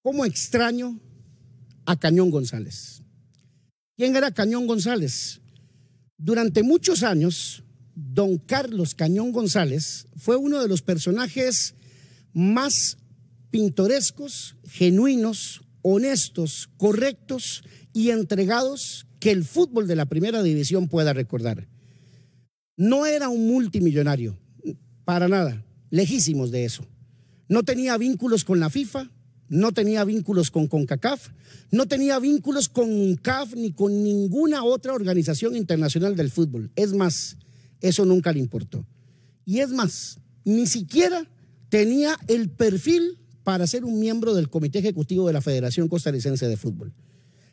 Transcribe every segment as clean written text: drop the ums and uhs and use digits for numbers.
¿Cómo extraño a Cañón González? ¿Quién era Cañón González? Durante muchos años, don Carlos Cañón González fue uno de los personajes más pintorescos, genuinos, honestos, correctos y entregados que el fútbol de la primera división pueda recordar. No era un multimillonario, para nada, lejísimos de eso. No tenía vínculos con la FIFA, no tenía vínculos con CONCACAF, no tenía vínculos con CAF ni con ninguna otra organización internacional del fútbol. Es más, eso nunca le importó. Y es más, ni siquiera tenía el perfil para ser un miembro del Comité Ejecutivo de la Federación Costarricense de Fútbol.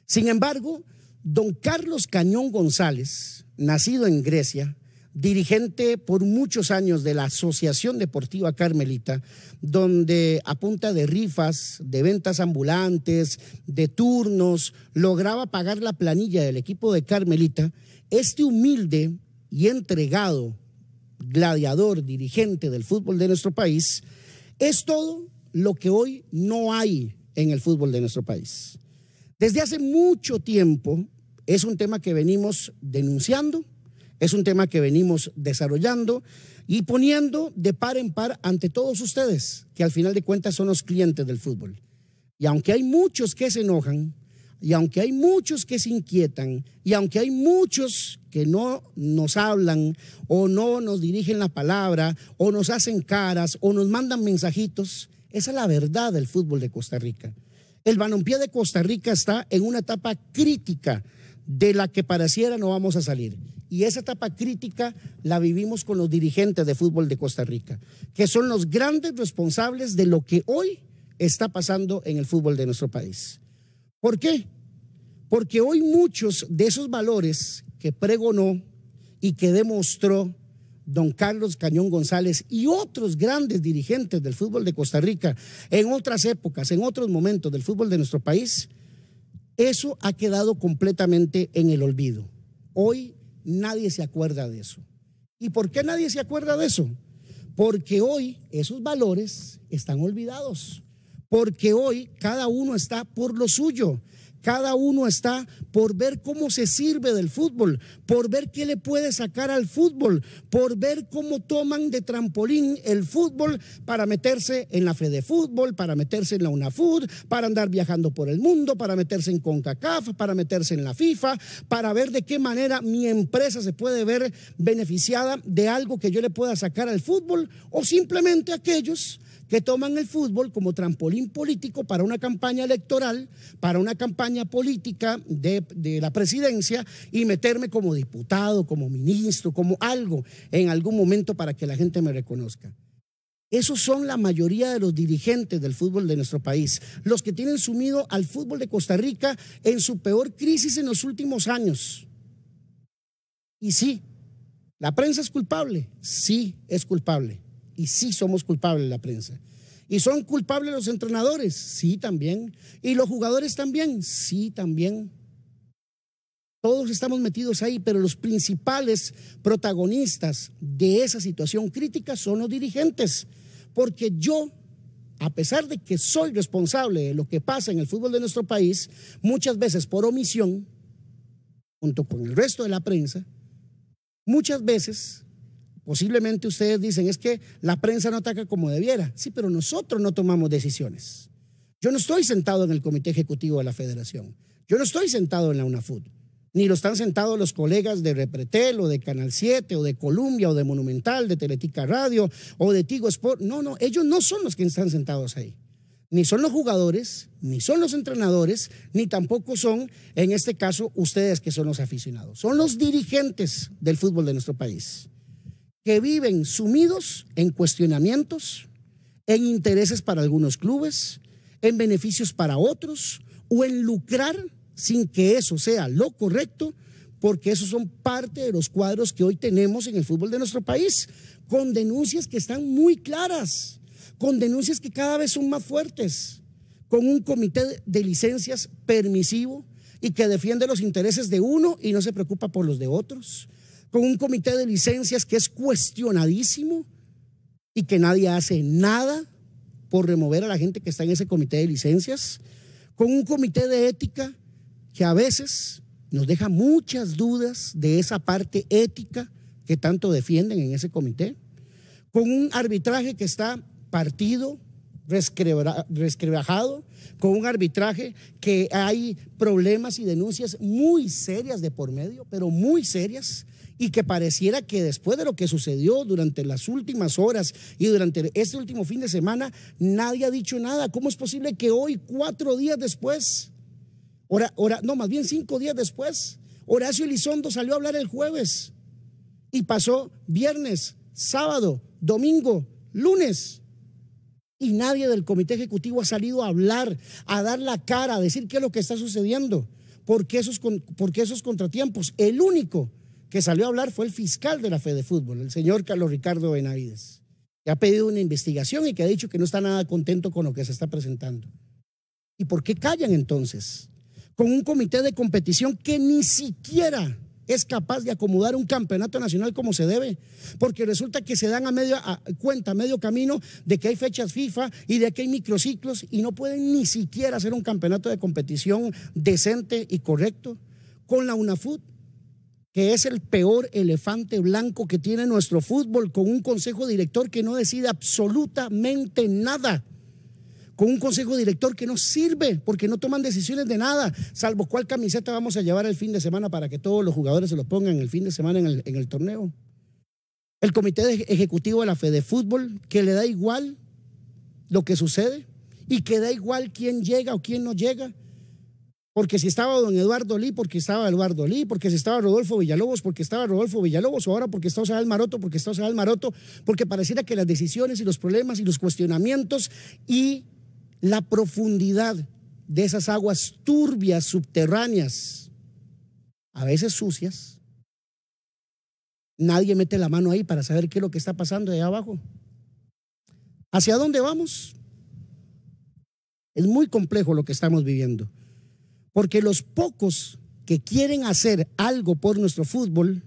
Sin embargo, don Carlos Cañón González, nacido en Grecia, dirigente por muchos años de la Asociación Deportiva Carmelita, donde a punta de rifas, de ventas ambulantes, de turnos, lograba pagar la planilla del equipo de Carmelita. Este humilde y entregado gladiador, dirigente del fútbol de nuestro país, es todo lo que hoy no hay en el fútbol de nuestro país. Desde hace mucho tiempo es un tema que venimos denunciando, es un tema que venimos desarrollando y poniendo de par en par ante todos ustedes, que al final de cuentas son los clientes del fútbol. Y aunque hay muchos que se enojan, y aunque hay muchos que se inquietan, y aunque hay muchos que no nos hablan o no nos dirigen la palabra o nos hacen caras o nos mandan mensajitos, esa es la verdad del fútbol de Costa Rica. El balompié de Costa Rica está en una etapa crítica de la que pareciera no vamos a salir. Y esa etapa crítica la vivimos con los dirigentes de fútbol de Costa Rica, que son los grandes responsables de lo que hoy está pasando en el fútbol de nuestro país. ¿Por qué? Porque hoy muchos de esos valores que pregonó y que demostró don Carlos Cañón González y otros grandes dirigentes del fútbol de Costa Rica en otras épocas, en otros momentos del fútbol de nuestro país, eso ha quedado completamente en el olvido. Hoy nadie se acuerda de eso. ¿Y por qué nadie se acuerda de eso? Porque hoy esos valores están olvidados. Porque hoy cada uno está por lo suyo. Cada uno está por ver cómo se sirve del fútbol, por ver qué le puede sacar al fútbol, por ver cómo toman de trampolín el fútbol para meterse en la FEDEFútbol, para meterse en la UNAFUT, para andar viajando por el mundo, para meterse en CONCACAF, para meterse en la FIFA, para ver de qué manera mi empresa se puede ver beneficiada de algo que yo le pueda sacar al fútbol, o simplemente aquellos que toman el fútbol como trampolín político para una campaña electoral, para una campaña política de la presidencia y meterme como diputado, como ministro, como algo en algún momento para que la gente me reconozca. Esos son la mayoría de los dirigentes del fútbol de nuestro país, los que tienen sumido al fútbol de Costa Rica en su peor crisis en los últimos años. Y sí, ¿la prensa es culpable? Sí, es culpable. Y sí somos culpables la prensa. ¿Y son culpables los entrenadores? Sí, también. ¿Y los jugadores también? Sí, también. Todos estamos metidos ahí, pero los principales protagonistas de esa situación crítica son los dirigentes. Porque yo, a pesar de que soy responsable de lo que pasa en el fútbol de nuestro país, muchas veces por omisión, junto con el resto de la prensa, muchas veces posiblemente ustedes dicen, es que la prensa no ataca como debiera. Sí, pero nosotros no tomamos decisiones. Yo no estoy sentado en el Comité Ejecutivo de la Federación. Yo no estoy sentado en la UNAFUT. Ni lo están sentados los colegas de Repretel o de Canal 7 o de Columbia o de Monumental, de Teletica Radio o de Tigo Sport. No, ellos no son los que están sentados ahí. Ni son los jugadores, ni son los entrenadores, ni tampoco son, en este caso, ustedes que son los aficionados. Son los dirigentes del fútbol de nuestro país, que viven sumidos en cuestionamientos, en intereses para algunos clubes, en beneficios para otros o en lucrar sin que eso sea lo correcto, porque esos son parte de los cuadros que hoy tenemos en el fútbol de nuestro país, con denuncias que están muy claras, con denuncias que cada vez son más fuertes, con un comité de licencias permisivo y que defiende los intereses de uno y no se preocupa por los de otros, con un comité de licencias que es cuestionadísimo y que nadie hace nada por remover a la gente que está en ese comité de licencias, con un comité de ética que a veces nos deja muchas dudas de esa parte ética que tanto defienden en ese comité, con un arbitraje que está partido, resquebrajado, con un arbitraje que hay problemas y denuncias muy serias de por medio, pero muy serias, y que pareciera que después de lo que sucedió durante las últimas horas y durante este último fin de semana, nadie ha dicho nada. ¿Cómo es posible que hoy, 4 días después, más bien 5 días después, Horacio Elizondo salió a hablar el jueves y pasó viernes, sábado, domingo, lunes, y nadie del comité ejecutivo ha salido a hablar, a dar la cara, a decir qué es lo que está sucediendo? ¿Por qué esos contratiempos? El único que salió a hablar fue el fiscal de la FedeFútbol, el señor Carlos Ricardo Benavides, que ha pedido una investigación y que ha dicho que no está nada contento con lo que se está presentando. ¿Y por qué callan entonces? Con un comité de competición que ni siquiera es capaz de acomodar un campeonato nacional como se debe, porque resulta que se dan a medio camino de que hay fechas FIFA y de que hay microciclos y no pueden ni siquiera hacer un campeonato de competición decente y correcto. Con la UNAFUT, que es el peor elefante blanco que tiene nuestro fútbol, con un consejo director que no decide absolutamente nada, con un consejo director que no sirve porque no toman decisiones de nada, salvo cuál camiseta vamos a llevar el fin de semana para que todos los jugadores se lo pongan el fin de semana en el torneo. El comité ejecutivo de la FedeFútbol, que le da igual lo que sucede y que da igual quién llega o quién no llega, porque si estaba don Eduardo Lee, porque estaba Eduardo Lee, porque si estaba Rodolfo Villalobos, porque estaba Rodolfo Villalobos, o ahora porque está Osael Maroto, porque está Osael Maroto, porque pareciera que las decisiones y los problemas y los cuestionamientos y la profundidad de esas aguas turbias, subterráneas, a veces sucias, nadie mete la mano ahí para saber qué es lo que está pasando allá abajo. ¿Hacia dónde vamos? Es muy complejo lo que estamos viviendo, porque los pocos que quieren hacer algo por nuestro fútbol,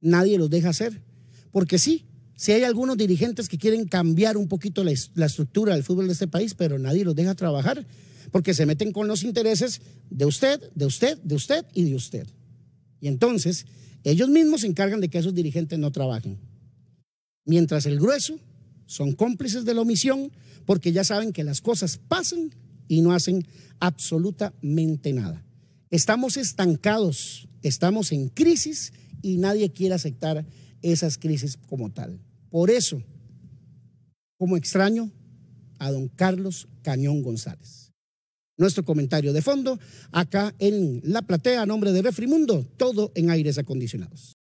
nadie los deja hacer, porque sí, hay algunos dirigentes que quieren cambiar un poquito la estructura del fútbol de este país, pero nadie los deja trabajar, porque se meten con los intereses de usted, de usted, de usted y de usted. Y entonces, ellos mismos se encargan de que esos dirigentes no trabajen. Mientras el grueso son cómplices de la omisión, porque ya saben que las cosas pasan y no hacen absolutamente nada. Estamos estancados, estamos en crisis y nadie quiere aceptar esas crisis como tal. Por eso, como extraño a don Carlos Cañón González. Nuestro comentario de fondo acá en La Platea a nombre de Refrimundo, todo en aires acondicionados.